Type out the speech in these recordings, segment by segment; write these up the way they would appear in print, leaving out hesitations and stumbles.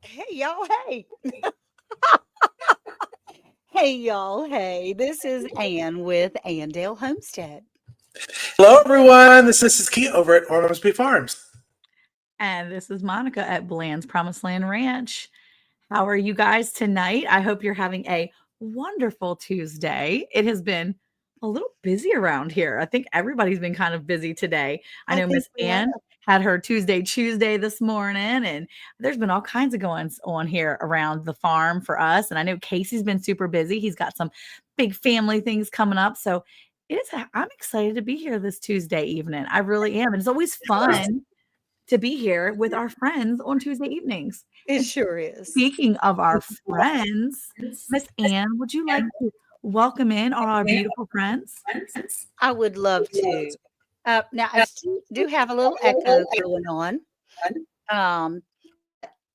Hey, y'all. Hey. Hey, y'all. Hey, this is Ann with Andale Homestead. Hello, everyone. This is Keith over at Ormsby Farms. And this is Monica at Bland's Promised Land Ranch. How are you guys tonight? I hope you're having a wonderful Tuesday. It has been a little busy around here. I think everybody's been kind of busy today. I I know think Miss we have. Ann had her Tuesday this morning, and there's been all kinds of goings on here around the farm for us. And I know Casey's been super busy. He's got some big family things coming up. So I'm excited to be here this Tuesday evening. I really am. And it's always fun to be here with our friends on Tuesday evenings. It And sure is. speaking of our friends, Miss Ann, would you like to welcome in our beautiful friends? I would love to. Now, I still do have a little echo going on. But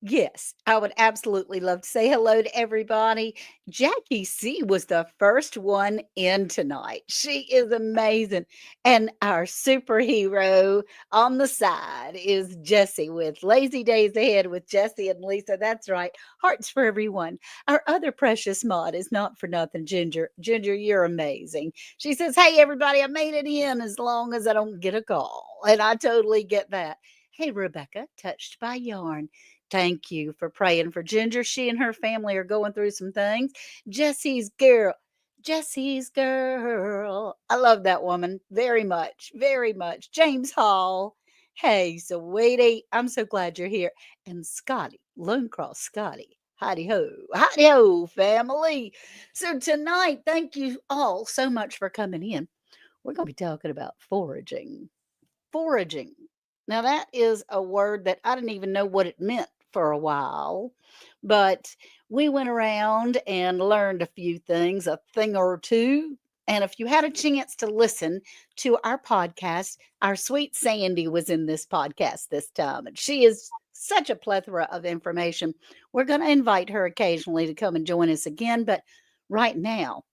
yes, I would absolutely love to say hello to everybody. Jackie C was the first one in tonight. She is amazing. And our superhero on the side is Jesse with Lazy Days Ahead with Jesse and Lisa. That's right. Hearts for everyone. Our other precious mod is not for nothing, Ginger. Ginger, you're amazing. She says, "Hey, everybody, I made it in as long as I don't get a call." And I totally get that. Hey, Rebecca, touched by yarn. Thank you for praying for Ginger. She and her family are going through some things. Jesse's girl. Jesse's girl. I love that woman very much, very much. James Hall. Hey, sweetie. I'm so glad you're here. And Scotty, Lone Cross Scotty. Howdy ho, family. So tonight, thank you all so much for coming in. We're going to be talking about foraging. Foraging. Now, that is a word that I didn't even know what it meant for a while, but we went around and learned a few things, a thing or two. And if you had a chance to listen to our podcast, our sweet Sandy was in this podcast this time, and she is such a plethora of information. We're going to invite her occasionally to come and join us again, but right now,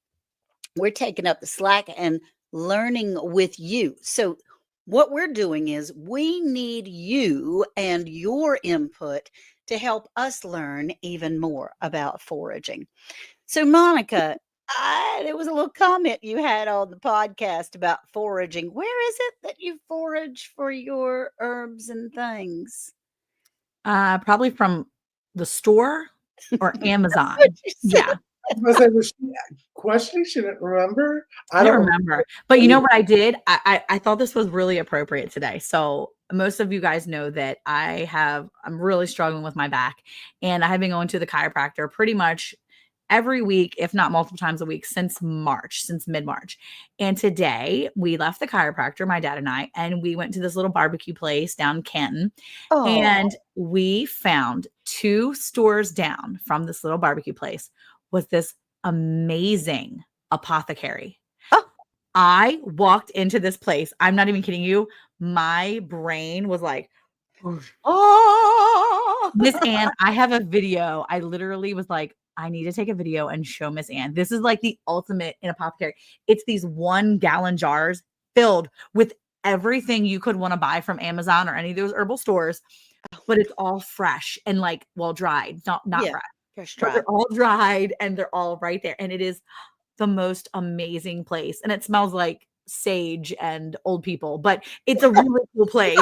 we're taking up the slack and learning with you. So, what we're doing is we need you and your input to help us learn even more about foraging. So, Monica, there was a little comment you had on the podcast about foraging. Where is it that you forage for your herbs and things? Probably from the store or That's what Amazon. you Yeah, said. Was she questioning? She didn't remember. I I don't don't remember. But you know remember. what I did? I thought this was really appropriate today. So most of you guys know that I'm really struggling with my back, and I have been going to the chiropractor pretty much every week, if not multiple times a week, since mid-March. And today we left the chiropractor, my dad and I, and we went to this little barbecue place down in Canton. Oh, And we found two stores down from this little barbecue place was this amazing apothecary. oh, I walked into this place. I'm not even kidding you. My brain was like, oh. Miss Ann, I have a video. I literally was like, I need to take a video and show Miss Ann. This is like the ultimate in apothecary. It's these 1 gallon jars filled with everything you could want to buy from Amazon or any of those herbal stores, but it's all fresh and like well dried, not Yeah, fresh, fresh but dried. they're all dried and they're all right there. And it is the most amazing place. And it smells like sage and old people, but it's a really cool place.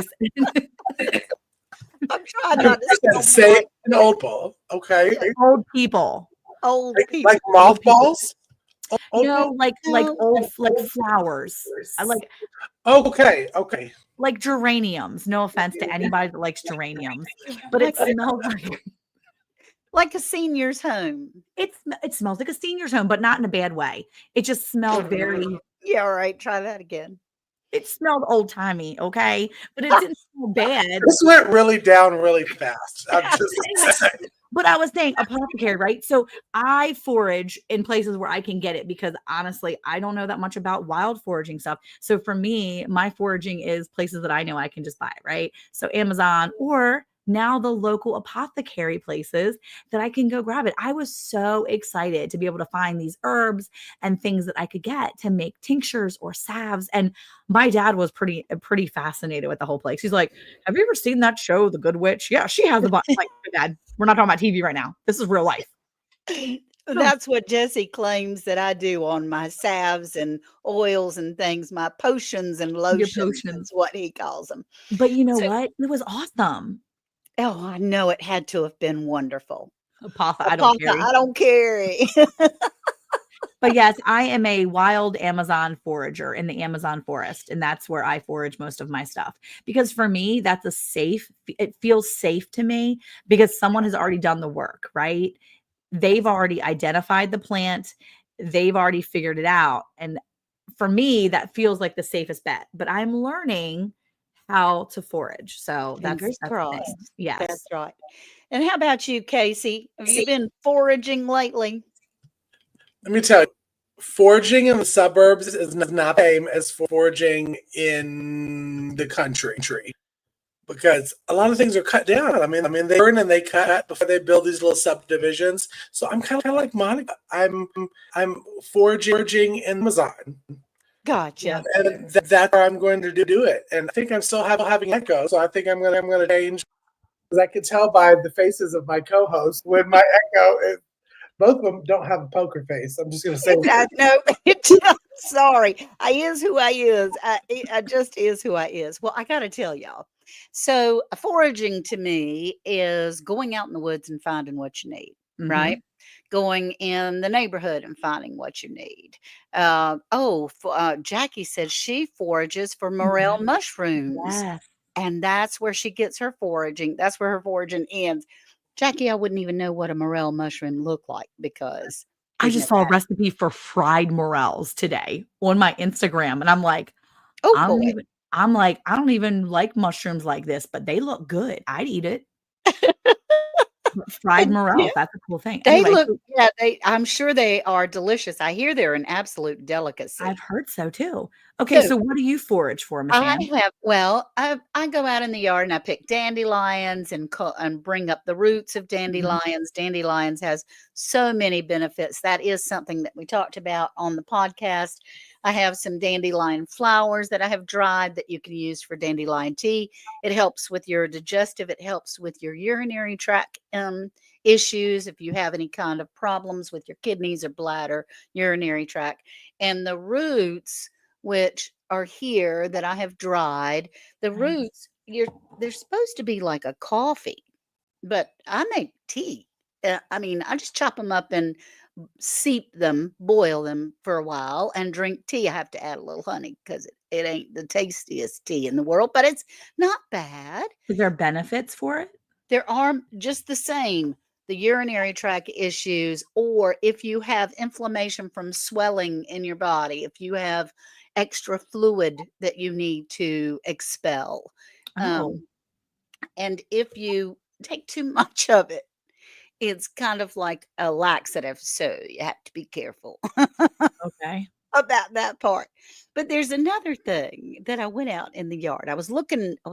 I'm trying You not to said smell say blood. an old ball. Okay. Yeah, Old people. old Like people. Old people. mothballs? Old No, people? like No. old like flowers. I Okay. Okay. like geraniums. No offense to anybody that likes geraniums, but it Like smells like like a senior's home. it smells like a senior's home, but not in a bad way. It just smelled very Yeah, all right, try that again. it smelled old-timey, okay? But it didn't smell bad. This went really down really fast. I'm just Anyway, saying. but I was saying apothecary, right? So I forage in places where I can get it because honestly, I don't know that much about wild foraging stuff. So for me, my foraging is places that I know I can just buy, right? So Amazon or now the local apothecary places that I can go grab it. I was so excited to be able to find these herbs and things that I could get to make tinctures or salves. And my dad was pretty fascinated with the whole place. He's like, "Have you ever seen that show, The Good Witch?" Yeah, she has a bunch. Like, my dad. We're not talking about TV right now. This is real life. That's what Jesse claims that I do on my salves and oils and things. My potions and Your lotions potions. is what he calls them. But you know So, what? It was awesome. oh, I know it had to have been wonderful. Apotha, I don't Apotha, carry. I don't carry. But yes, I am a wild Amazon forager in the Amazon forest, and that's where I forage most of my stuff. Because for me, that's it feels safe to me because someone has already done the work, right? They've already identified the plant, they've already figured it out. And for me, that feels like the safest bet. But I'm learning how to forage. So Fingers that's the thing. crossed. That's Yes. right. And how about you, Casey? Have you been foraging lately? Let me tell you, foraging in the suburbs is not the same as foraging in the country because a lot of things are cut down. I mean, they burn and they cut before they build these little subdivisions. So I'm kind of like Monica. I'm foraging in Amazon. Gotcha. And that's where I'm going to do it. And I think I'm still having echo, so I think I'm gonna change because I can tell by the faces of my co-hosts when my echo is. Both of them don't have a poker face. I'm just gonna say No, sorry. I is who I is. I just is who I is. Well, I got to tell y'all. So, foraging to me is going out in the woods and finding what you need, right? Mhm. Going in the neighborhood and finding what you need. Jackie said she forages for morel mushrooms, Yes. and that's where she gets her foraging. That's where her foraging ends. Jackie, I wouldn't even know what a morel mushroom looked like because I we've just never saw a had. recipe for fried morels today on my Instagram, and I'm like, Oh I don't boy. even I'm like, I don't even like mushrooms like this, but they look good. I'd eat it. But fried Yeah, morels, that's a cool thing. they Anyway, look so yeah, I'm sure they are delicious. I hear they're an absolute I've delicacy. heard so too. Okay, So so what do you forage for, Miss I Ann? I go out in the yard and I pick dandelions and bring up the roots of Mhm. dandelions. Dandelions has so many benefits. That is something that we talked about on the podcast. I have some dandelion flowers that I have dried that you can use for dandelion tea. It helps with your digestive. It helps with your urinary tract issues if you have any kind of problems with your kidneys or bladder, urinary tract. And the roots which are here that I have dried. The Nice. roots, they're supposed to be like a coffee, but I make tea. I mean, I just chop them up and seep them, boil them for a while, and drink tea. I have to add a little honey because it ain't the tastiest tea in the world, but it's not bad. Is there benefits for it? There are just the same the urinary tract issues, or if you have inflammation from swelling in your body, if you have extra fluid that you need to expel. Oh, Um, and if you take too much of it, it's kind of like a laxative. So you have to be careful okay. about that part. But there's another thing that I went out in the yard. I was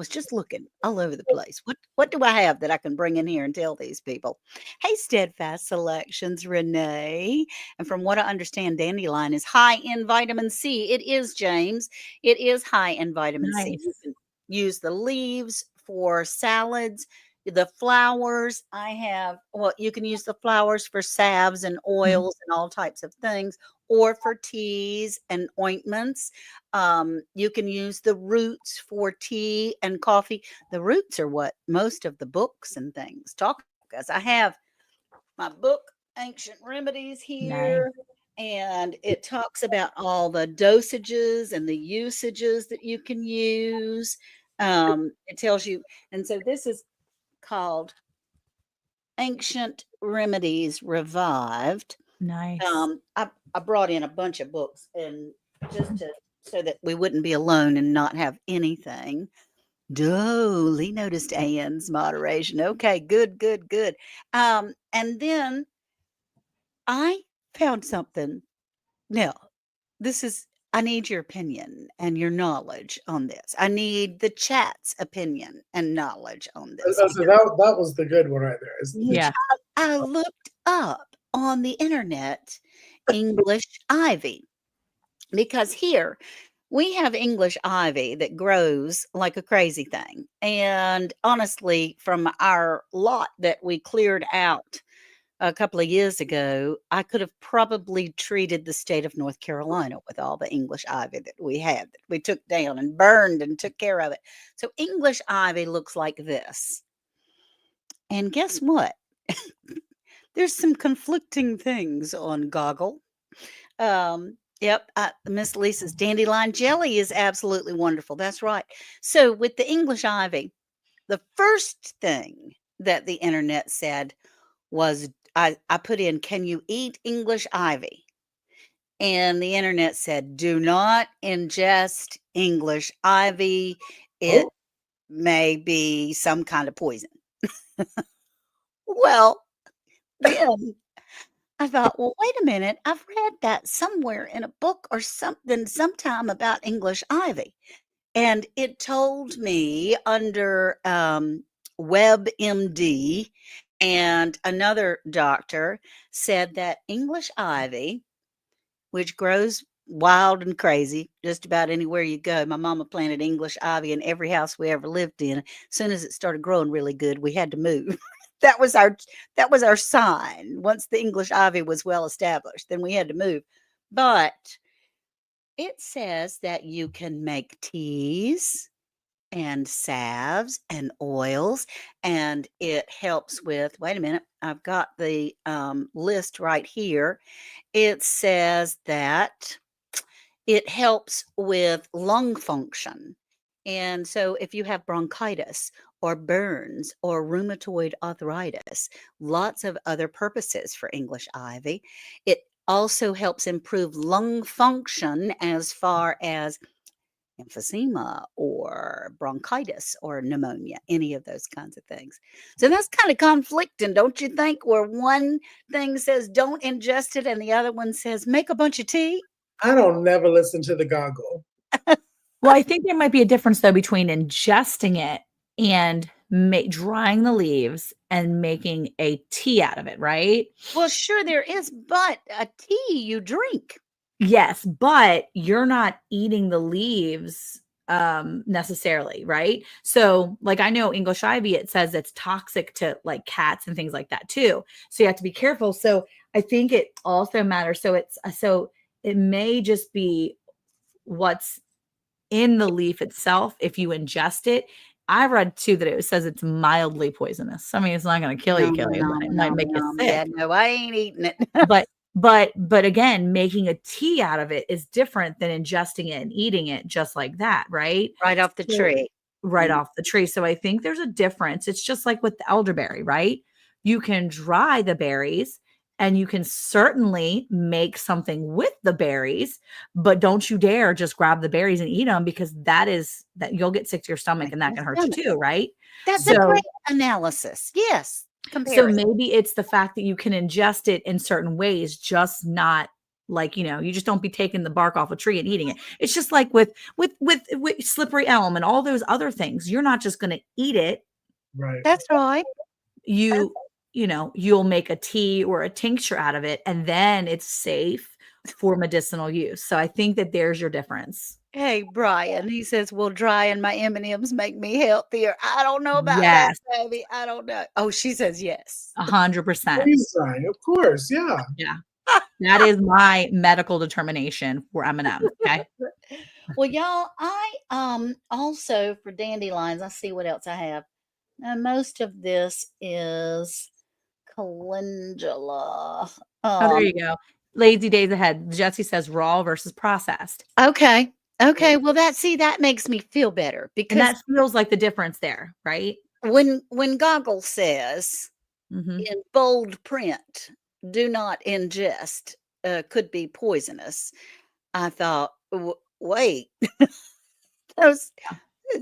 just looking all over the place. What do I have that I can bring in here and tell these people? Hey, Steadfast Selections, Renee. And from what I understand, dandelion is high in vitamin C. It is, James. It is high in vitamin C. You Nice. can use the leaves for salads. The flowers, you can use the flowers for salves and Mhm. oils and all types of things or for teas and ointments. You can use the roots for tea and coffee. The roots are what most of the books and things talk about. Because I have my book, Ancient Remedies, Nice. here, and it talks about all the dosages and the usages that you can use. It tells you, and so this is called Ancient Remedies Revived. Nice. I brought in a bunch of books and just to so that we wouldn't be alone and not have anything. Lee noticed Anne's moderation. Okay, good, good, good. And then I found something. Now, this is I need your opinion and your knowledge on this. I need the chat's opinion and knowledge on this so because that was the good one right there. Is the Yeah. I looked up on the internet English ivy because here We have English ivy that grows like a crazy thing. And honestly, from our lot that we cleared out a couple of years ago, I could have probably treated the state of North Carolina with all the English ivy that we had, that we took down and burned and took care of it. So English ivy looks like this. And guess what? There's some conflicting things on Goggle. Yep, Miss Lisa's dandelion jelly is absolutely wonderful. That's right. So with the English ivy, the first thing that the internet said was I put in, can you eat English ivy? And the internet said, do not ingest English ivy. It Oh, may be some kind of poison. Well, then I thought, well, wait a minute. I've read that somewhere in a book or something sometime about English ivy. And it told me under WebMD, and another doctor said that English ivy, which grows wild and crazy just about anywhere you go. My mama planted English ivy in every house we ever lived in. As soon as it started growing really good, we had to move. that was our that was our sign. Once the English ivy was well established, then we had to move. But it says that you can make teas and salves and oils, and it helps with, wait a minute, I've got the list right here. It says that it helps with lung function. And so if you have bronchitis or burns or rheumatoid arthritis, lots of other purposes for English ivy. It also helps improve lung function as far as emphysema or bronchitis or pneumonia, any of those kinds of things. So that's kind of conflicting, don't you think? Where one thing says don't ingest it and the other one says make a bunch of tea. I don't never listen to the Goggle. Well, I think there might be a difference though between ingesting it and drying the leaves and making a tea out of it, right? Well, sure there is, but a tea you drink. Yes, but you're not eating the leaves necessarily, right? So like I know English ivy, it says it's toxic to like cats and things like that too. So you have to be careful. So I think it also matters. So it may just be what's in the leaf itself if you ingest it. I read too that it says it's mildly poisonous. I mean, it's not going to kill you, but it might make you sick. Yeah, no, I ain't eating it. But again, making a tea out of it is different than ingesting it and eating it just like that, right? Right off the tree. Right off the tree. So I think there's a difference. It's just like with the elderberry, right? You can dry the berries and you can certainly make something with the berries, but don't you dare just grab the berries and eat them, because that you'll get sick to your stomach and that can hurt you too, right? That's a great analysis. Yes. So maybe it's the fact that you can ingest it in certain ways, just not like, you just don't be taking the bark off a tree and eating it. It's just like with slippery elm and all those other things. You're not just going to eat it. Right. That's right. You'll make a tea or a tincture out of it, and then it's safe for medicinal use. So I think that there's your difference. Hey, Brian, he says, will drying my M&Ms make me healthier? I don't know about Yes. that, baby. I don't know. Oh, she says yes. 100%. Freeze drying, of course, yeah. Yeah. That is my medical determination for M&M. Okay. Well, y'all, I also for dandelions, I see what else I have. Most of this is calendula. Oh, there you go. Lazy days ahead. Jesse says raw versus processed. Okay. Well, that makes me feel better, because And that feels like the difference there, right? when Goggle says Mm-hmm. in bold print, do not ingest, could be poisonous, I thought, wait, it's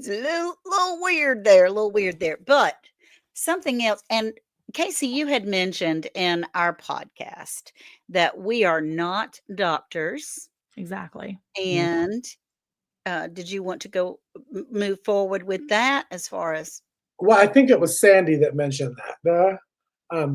a little weird there, but something else. And Casey, you had mentioned in our podcast that we are not doctors. Exactly. And did you want to go move forward with that as far as? Well, I think it was Sandy that mentioned that,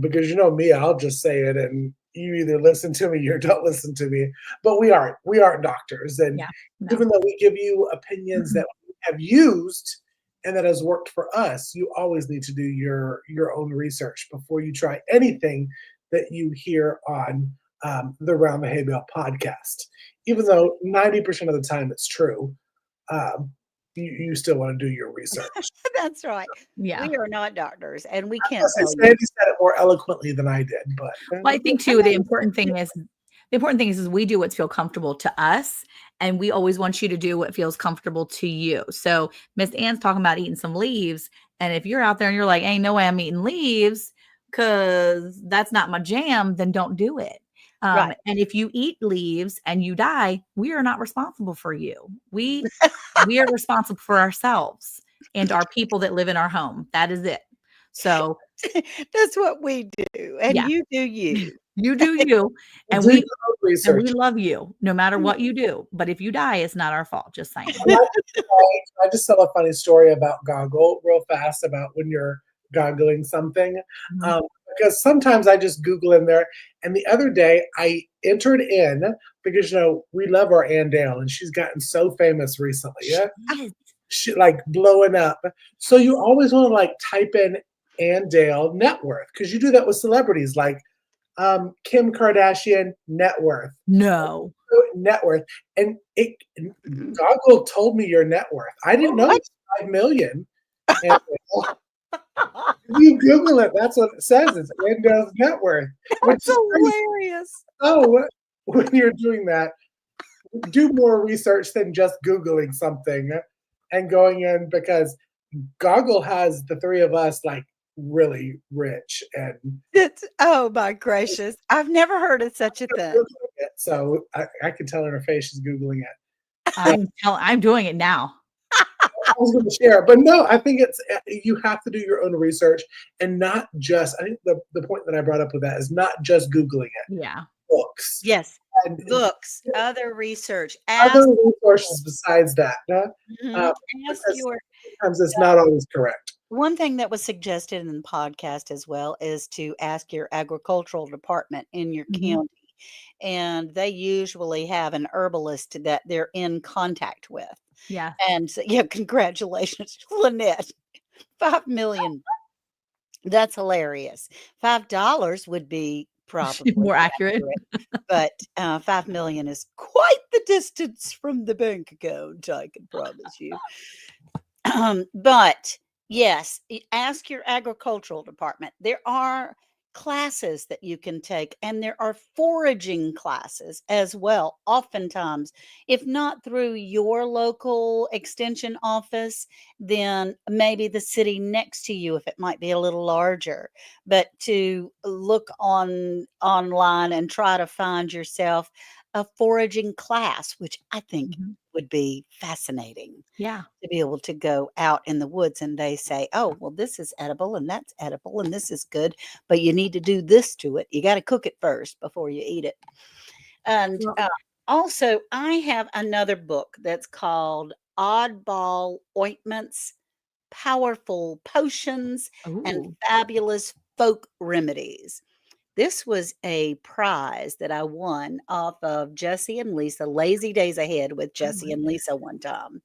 because you know me, I'll just say it and you either listen to me or don't listen to me. But we aren't doctors, and Yeah. No. even though we give you opinions that we have used and that has worked for us, you always need to do your own research before you try anything that you hear on the Round the Hay Bale podcast. Even though 90% of the time it's true, you still want to do your research. That's right. Yeah. We are not doctors, and we I can't was gonna tell say you. Sandy said it more eloquently than I did, but Well, I think too, the important thing is we do what feels comfortable to us, and we always want you to do what feels comfortable to you. So Miss Ann's talking about eating some leaves, and if you're out there and you're like, ain't no way I'm eating leaves because that's not my jam, then don't do it. Right. And if you eat leaves and you die, we are not responsible for you. We are responsible for ourselves and our people that live in our home. That is it. So That's what we do, and yeah, you do you. you do you, and do we your own research. love you no matter what you do. But if you die, it's not our fault. Just saying. I just tell a funny story about goggle real fast about when you're goggling something. Mhm. Because sometimes I just Google in there. And the other day I entered in because, we love our Ann Dale and she's gotten so famous recently. Yeah. Yes. She like blowing up. So you always want to like type in Ann Dale net worth because you do that with celebrities like Kim Kardashian net worth. No. Net worth, and Goggle told me your net worth. I didn't know What? it's 5 million. And you Google it, that's what it says. It's Ando's net worth, which That's is crazy. hilarious. So when you're doing that, do more research than just Googling something and going in because Goggle has the three of us like really rich and Oh my gracious. I've never heard of such a thing. so I can tell in her face she's Googling it. I'm doing it now. I was going to share, but no, I think you have to do your own research and not just. I think the point that I brought up with that is not just Googling it. Yeah. Books Yes. and Books, other research. other resources besides that. Ask Because your sometimes it's not always correct. one thing that was suggested in the podcast as well is to ask your agricultural department in your Mhm. county. And they usually have an herbalist that they're in contact with. Yeah. And so, yeah, congratulations, Lynette. 5 million. That's hilarious. $5 would be probably More accurate. but 5 million is quite the distance from the bank account, I can promise you. But yes, ask your agricultural department. There are classes that you can take, and there are foraging classes as well. Oftentimes, if not through your local extension office, then maybe the city next to you, if it might be a little larger. But to look online and try to find yourself a foraging class, which I think Mhm. would be fascinating Yeah. to be able to go out in the woods and they say, oh, well, this is edible and that's edible and this is good, but you need to do this to it. You got to cook it first before you eat it. And Well, also, I have another book that's called Oddball Ointments, Powerful Potions, and ooh. Fabulous Folk Remedies. This was a prize that I won off of Jesse and Lisa, Lazy Days Ahead with Oh Jesse my and Lisa one time.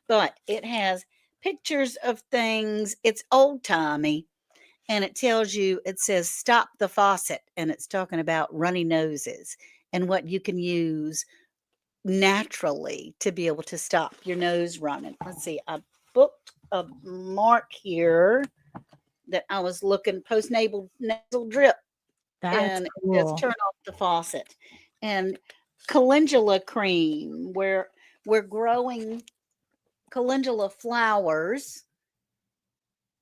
But it has pictures of things. It's old timey. And it tells you, it says, stop the faucet. And it's talking about runny noses and what you can use naturally to be able to stop your nose running. Let's see, I booked a mark here that I was looking nasal drip, That's and it says cool. turn off the faucet. And calendula cream, where we're growing calendula flowers.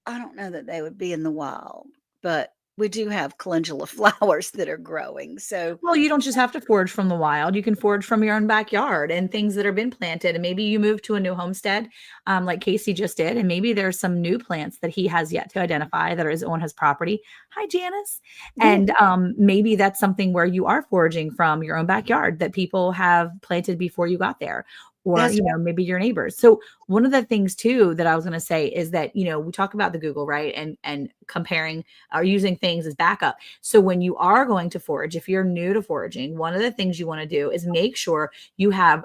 I don't know that they would be in the wild, but we do have calendula flowers that are growing. So Well, you don't just have to forage from the wild. You can forage from your own backyard and things that have been planted. And maybe you move to a new homestead, like Casey just did. And maybe there's some new plants that he has yet to identify that is on his property. Hi, Janice. yeah, And maybe that's something where you are foraging from your own backyard that people have planted before you got there. or, That's right. maybe your neighbors. So one of the things too that I was going to say is that, we talk about the Google, right? And comparing or using things as backup. So when you are going to forage, if you're new to foraging, one of the things you want to do is make sure you have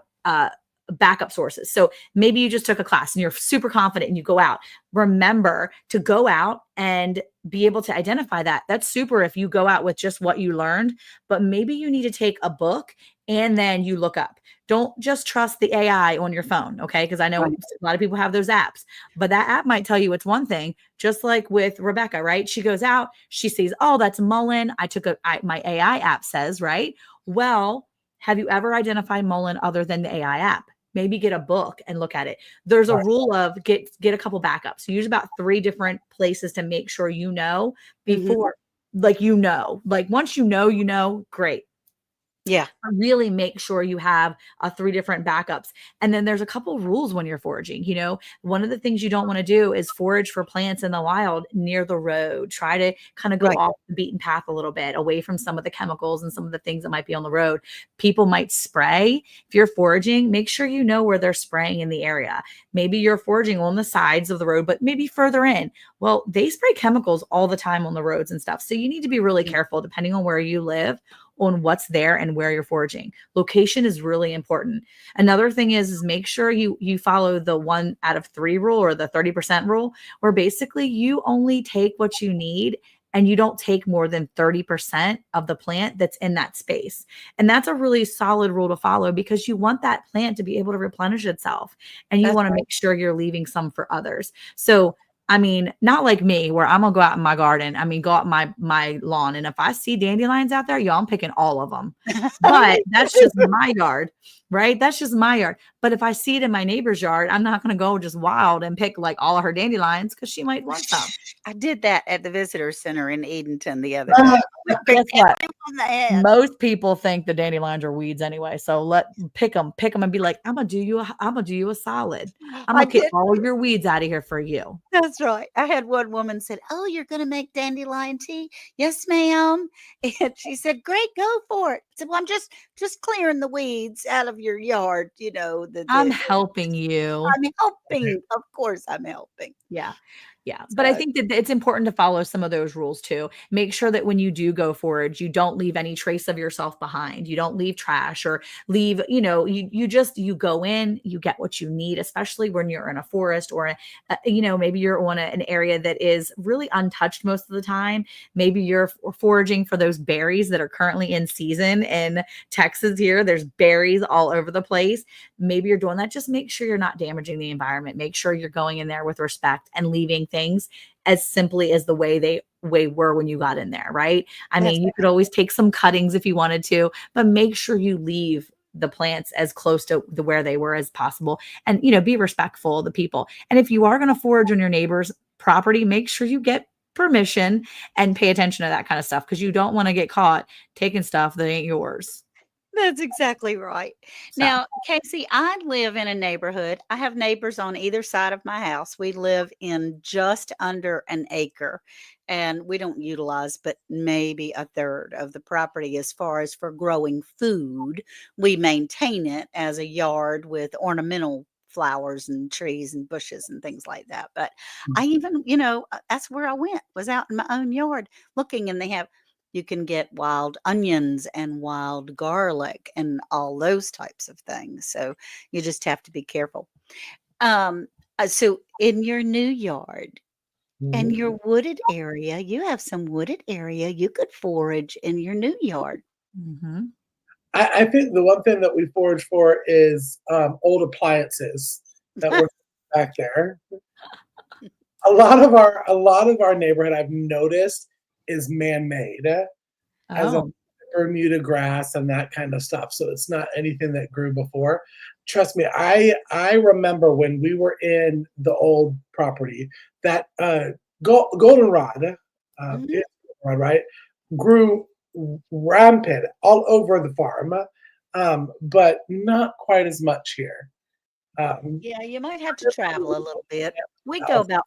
backup sources. So maybe you just took a class and you're super confident and you go out. Remember to go out and be able to identify that. That's super if you go out with just what you learned, but maybe you need to take a book and then you look up. Don't just trust the AI on your phone, okay? Because I know Right. a lot of people have those apps, but that app might tell you it's one thing, just like with Rebecca, right? She goes out, she sees, oh, that's mullein. My AI app says, right? Well, have you ever identified mullein other than the AI app? Maybe get a book and look at it. There's a Right. rule of get a couple backups. Use about 3 different places to make sure Mhm. before, like once great. Yeah. Really make sure you have 3 different backups. And then there's a couple rules when you're foraging. One of the things you don't want to do is forage for plants in the wild near the road. Try to kind of go Right. off the beaten path a little bit, away from some of the chemicals and some of the things that might be on the road. People might spray. If you're foraging, make sure you know where they're spraying in the area. Maybe you're foraging on the sides of the road, but maybe further in. Well, they spray chemicals all the time on the roads and stuff. So you need to be really Mm. careful depending on where you live on what's there and where you're foraging. Location is really important. Another thing is make sure you follow the 1 out of 3 rule, or the 30% rule, where basically you only take what you need and you don't take more than 30% of the plant that's in that space. And that's a really solid rule to follow, because you want that plant to be able to replenish itself, and you That's want to right. make sure you're leaving some for others. So I mean, not like me, where I'm gonna go out in my garden. I mean, go out my lawn, and if I see dandelions out there, y'all, I'm picking all of them. But that's just my yard, right? That's just my yard. But if I see it in my neighbor's yard, I'm not gonna go just wild and pick like all of her dandelions, because she might want some. I did that at the visitor center in Edenton the other day. Ah, I Guess picked what? every one they had. Most people think the dandelions are weeds anyway. So pick them, and be like, I'm gonna do you a solid. I'm I gonna pick did. all of your weeds out of here for you. That's right. I had one woman said, "Oh, you're gonna make dandelion tea?" "Yes, ma'am." And she said, "Great, go for it." I said, "Well, I'm just clearing the weeds out of your yard, I'm helping you. I'm helping. Of course I'm helping." Yeah. Yeah. But I So, think that it's important to follow some of those rules too. Make sure that when you do go forage, you don't leave any trace of yourself behind. You don't leave trash or leave, you go in, you get what you need, especially when you're in a forest, or, maybe you're on an area that is really untouched most of the time. Maybe you're foraging for those berries that are currently in season in Texas here. There's berries all over the place. Maybe you're doing that. Just make sure you're not damaging the environment. Make sure you're going in there with respect and leaving things as simply as the way were when you got in there, right? I that's mean, you could always take some cuttings if you wanted to, but make sure you leave the plants as close to where they were as possible, and be respectful of the people. And if you are going to forage on your neighbor's property, make sure you get permission and pay attention to that kind of stuff, because you don't want to get caught taking stuff that ain't yours. That's exactly right. So Now, Casey, I live in a neighborhood. I have neighbors on either side of my house. We live in just under an acre, and we don't utilize but maybe a third of the property as far as for growing food. We maintain it as a yard with ornamental flowers and trees and bushes and things like that. But I even, that's where I went, was out in my own yard looking, and you can get wild onions and wild garlic and all those types of things. So you just have to be careful. So in your new yard and mhm. your wooded area, you have some wooded area you could forage in your new yard. mhm. I think the one thing that we forage for is old appliances that were back there. A lot of our neighborhood I've noticed is man-made, as a Oh, Bermuda grass and that kind of stuff. So it's not anything that grew before. Trust me, I remember when we were in the old property that goldenrod, Mhm. right, grew rampant all over the farm, but not quite as much here. Um, Yeah, you might have to travel a little bit. We go house. about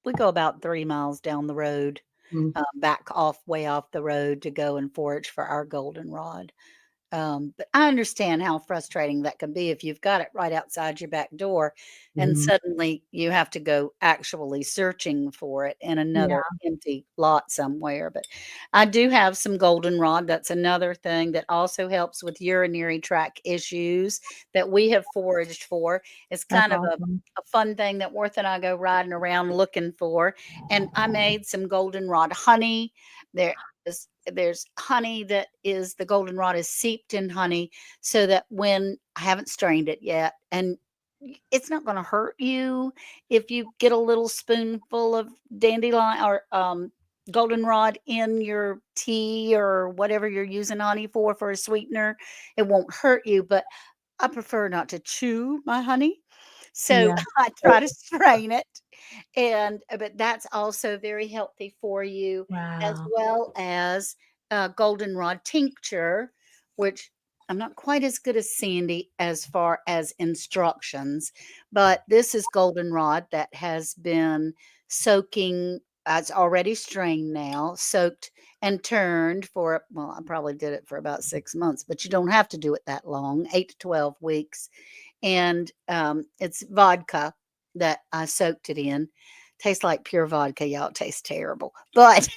we go about 3 miles down the road, Mm, back off way off the road to go and forage for our goldenrod. But I understand how frustrating that can be if you've got it right outside your back door and Mhm. suddenly you have to go actually searching for it in Yeah. another empty lot somewhere. But I do have some goldenrod. That's another thing that also helps with urinary tract issues that we have foraged for. It's That's kind of awesome. a fun thing that Worth and I go riding around looking for. And I made some goldenrod honey. There's honey that is the goldenrod is seeped in honey so that when I haven't strained it yet, and it's not going to hurt you if you get a little spoonful of dandelion or goldenrod in your tea or whatever you're using honey for a sweetener. It won't hurt you, but I prefer not to chew my honey. So Yeah. I try to strain it. And but that's also very healthy for you, as Wow. well as goldenrod tincture, which I'm not quite as good as Sandy as far as instructions, but this is goldenrod that has been soaking. It's already strained now, soaked and turned for, well, I probably did it for about 6 months, but you don't have to do it that long, 8 to 12 weeks. And it's vodka that I soaked it in. Tastes like pure vodka, y'all. It tastes terrible, but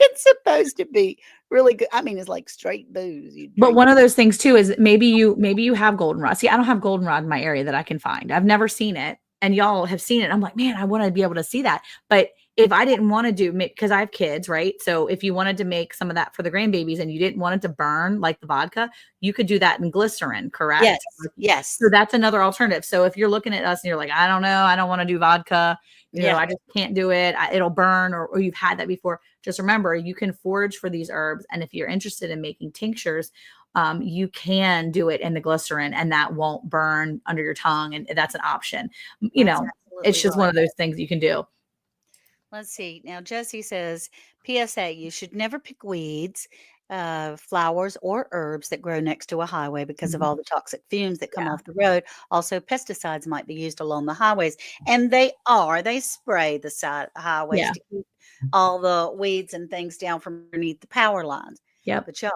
it's supposed to be really good. I mean, it's like straight booze. You But drink. one of those things too is maybe you have goldenrod. See, I don't have goldenrod in my area that I can find. I've never seen it, and y'all have seen it. I'm like, man, I want to be able to see that. But if I didn't want to do, because I have kids, right? So if you wanted to make some of that for the grandbabies and you didn't want it to burn like the vodka, you could do that in glycerin, Yes, correct? So yes, that's another alternative. So if you're looking at us and you're like, I don't know, I don't want to do vodka, yeah, I just can't do it. It'll burn, or you've had that before. Just remember, you can forage for these herbs. And if you're interested in making tinctures, you can do it in the glycerin and that won't burn under your tongue. And that's an option. that's It's absolutely just one right. of those things you can do. Let's see. Now, Jesse says, PSA, you should never pick weeds, flowers, or herbs that grow next to a highway because of Mhm. all the toxic fumes that come Yeah. off the road. Also, pesticides might be used along the highways, and they are. They spray the side highways Yeah. to keep all the weeds and things down from underneath the power lines. Yep. But y'all,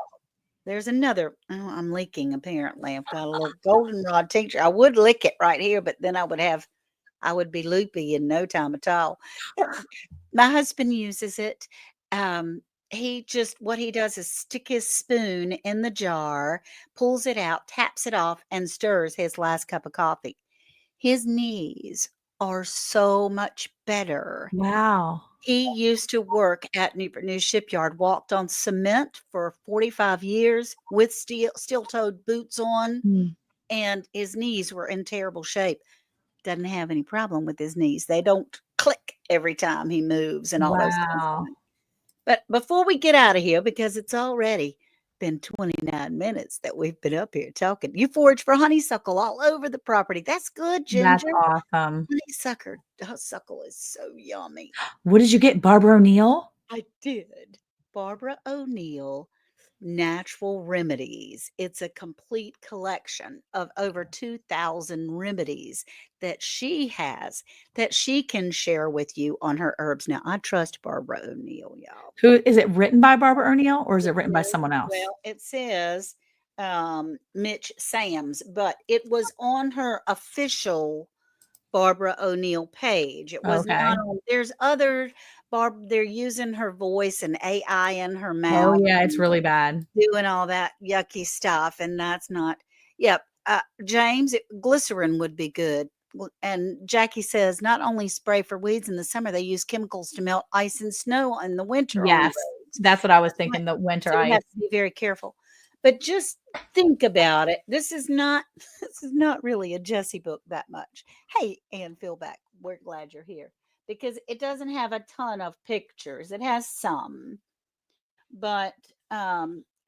there's another. Oh, I'm leaking apparently. I've got a little goldenrod tincture. I would lick it right here, but then I would be loopy in no time at all. My husband uses it. He just what he does is stick his spoon in the jar, pulls it out, taps it off, and stirs his last cup of coffee. His knees are so much better. Wow. He used to work at Newport News Shipyard, walked on cement for 45 years with steel-toed boots on, Mm. and his knees were in terrible shape. Doesn't have any problem with his knees. They don't click every time he moves and all those kinds of Wow. things. But before we get out of here, because it's already been 29 minutes that we've been up here talking, you forage for honeysuckle all over the property. That's good, That's Ginger. awesome. Honeysuckle is so yummy. What did you get? Barbara O'Neill? I did. Barbara O'Neill, Natural Remedies. It's a complete collection of over 2,000 remedies that she has that she can share with you on her herbs. Now, I trust Barbara O'Neill, y'all. Who is it, written by Barbara O'Neill, or is It it written by is, someone else? well, it says Mitch Sams, but it was on her official Barbara O'Neill page. It was not Okay. on, there's other they're using her voice and AI in her Oh mouth yeah, it's and really bad. doing all that yucky stuff, and that's not. Yep. James, glycerin would be good. And Jackie says not only spray for weeds in the summer, they use chemicals to melt ice and snow in the winter on Yes. roads. That's what I was That's right. thinking, the winter So we ice. have to be very careful. But just think about it. This is not this is not really a Jessie book that much. Hey, Ann Philback, we're glad you're here because it doesn't have a ton of pictures. It has some, but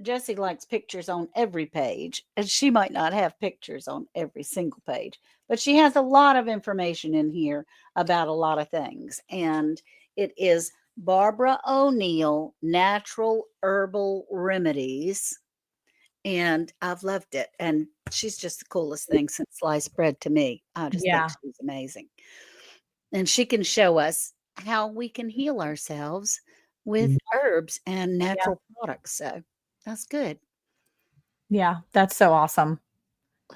Jessie likes pictures on every page, and she might not have pictures on every single page, but she has a lot of information in here about a lot of things. And it is Barbara O'Neill Natural Herbal Remedies. And I've loved it. And she's just the coolest thing since sliced bread to me. I just think Yeah. she's amazing. And she can show us how we can heal ourselves with herbs and Yeah. natural products. So that's good. Yeah, that's so awesome.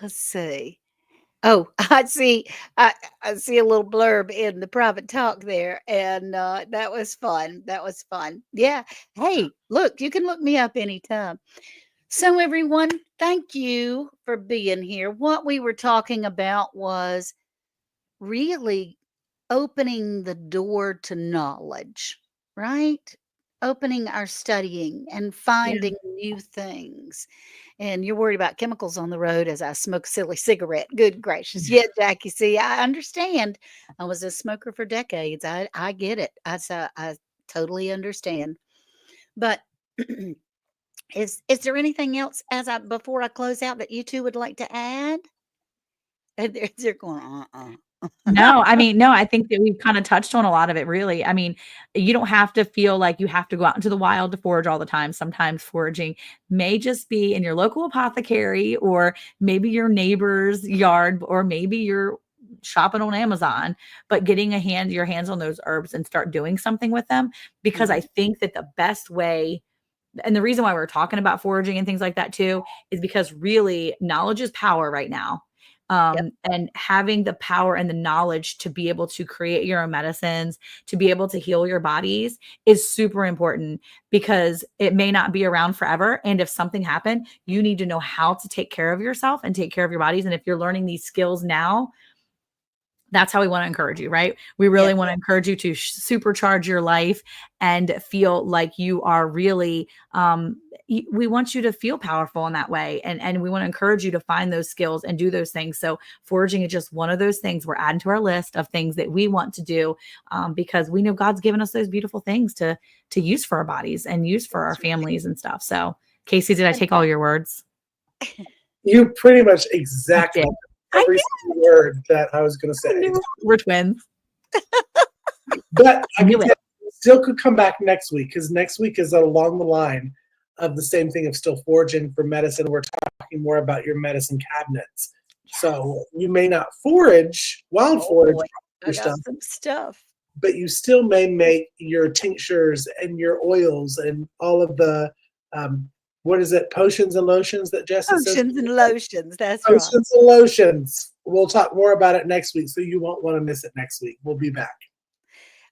Let's see. Oh, I see a little blurb in the private talk there, and that was fun. That was fun. Yeah. Hey, look, you can look me up anytime. So, everyone, thank you for being here. What we were talking about was really opening the door to knowledge, right? Opening our studying and Yeah. finding new things. And you're worried about chemicals on the road as I smoke a silly cigarette. Good gracious. Yeah, Jackie. See, I understand. I was a smoker for decades. I get it. I totally understand. But is there anything else as I before I close out that you two would like to add? And they're going, No, I mean, no, I think that we've kind of touched on a lot of it, really. I mean, you don't have to feel like you have to go out into the wild to forage all the time. Sometimes foraging may just be in your local apothecary or maybe your neighbor's yard, or maybe you're shopping on Amazon, but getting your hands on those herbs and start doing something with them. Because I think that the best way, and the reason why we're talking about foraging and things like that too, is because really knowledge is power right now. Yep. And having the power and the knowledge to be able to create your own medicines, to be able to heal your bodies is super important, because it may not be around forever. And if something happened, you need to know how to take care of yourself and take care of your bodies. And if you're learning these skills now, that's how we want to encourage you, right? We really Yes. want to encourage you to supercharge your life and feel like you are really, we want you to feel powerful in that way. And we want to encourage you to find those skills and do those things. So foraging is just one of those things we're adding to our list of things that we want to do, because we know God's given us those beautiful things to use for our bodies and use for our families and stuff. So Casey, did I take all your words? You pretty much exactly I every did. single word that I was going to say. We're twins. But I Knew can it. tell you, still could come back next week, because next week is along the line of the same thing of still foraging for medicine. We're talking more about your medicine cabinets. So you may not wild forage Boy, I your got stuff, some stuff. but you still may make your tinctures and your oils and all of the what is it, potions and lotions that Jesse says? Potions and lotions. That's right. Potions and lotions. We'll talk more about it next week, so you won't want to miss it next week. We'll be back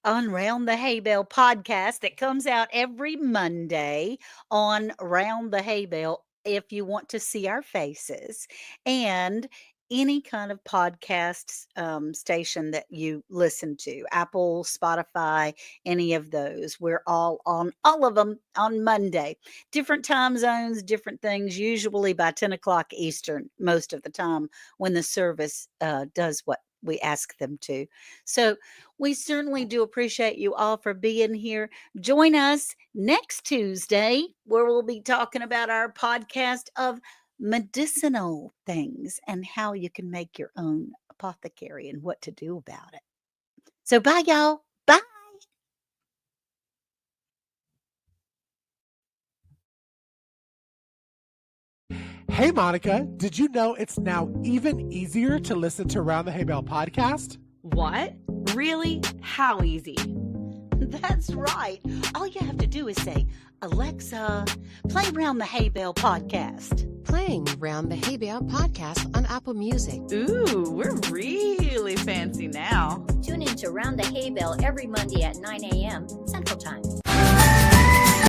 On Round the Hay Bale podcast that comes out every Monday on Round the Hay Bale if you want to see our faces, and any kind of podcast station that you listen to, Apple, Spotify, any of those. We're all on all of them on Monday. Different time zones, different things, usually by 10 o'clock Eastern, most of the time when the service does what we ask them to. So we certainly do appreciate you all for being here. Join us next Tuesday, where we'll be talking about our podcast of medicinal things and how you can make your own apothecary and what to do about it. So, bye, y'all. Bye. Hey, Monica, did you know it's now even easier to listen to Round the Hay Bale podcast? What? Really? How easy? That's right. All you have to do is say, Alexa, play Round the Hay Bale podcast. Playing Round the Hay Bale podcast on Apple Music. Ooh, we're really fancy now. Tune in to Round the Hay Bale every Monday at 9 a.m. Central Time.